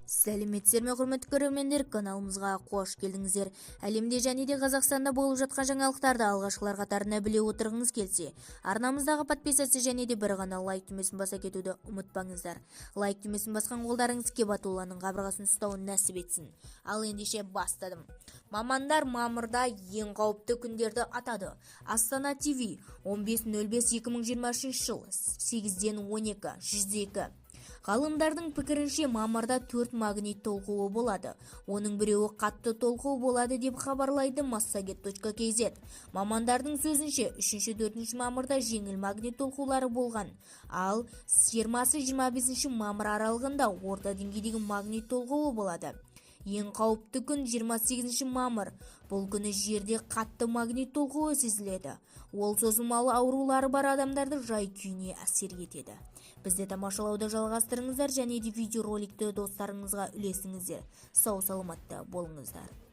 Сәлеметсіздер ме, құрметті көрермендер, каналымызға қош келдіңіздер. Әлемде және де Қазақстанда болып жатқан жаңалықтарды алғашқылар қатарына біле отырғыңыз келсе, арнамыздағы подписаться және де бір ғана лайк түймесін баса кетуді ұмытпаңыздар. Лайк түймесін басқан қолдарыңыз Кебатулланың қабырғасын ұстауын нәсіп етсін. Ал ендеше бастадым. Мамандар мамырда ең қауіпті күндерді атады. Астана ТВ 15.05.2023 жыл 8-ден 12 102. Ғалымдардың пікірінше мамырда 4 магнит толқуы болады. Оның біреуі қатты толқу болады деп хабарлайды Massaget.kz. Мамандардың сөзінше 3-4 мамырда жеңіл магнит толқулары болған. Ал 20-25 мамыр аралығында орта деңгейдегі магнит толқуы болады. Ең қауіпті күн 28 мамыр. Бұл күні жерде қатты магнит толқуы сезіледі. Ол созылмалы аурулары бар адамдарды жай-күйіне әсер етеді. Бізді тамашалауды жалғастырыңыздар және де видеороликті достарыңызға үлесіңіздер. Сау саламатта болыңыздар.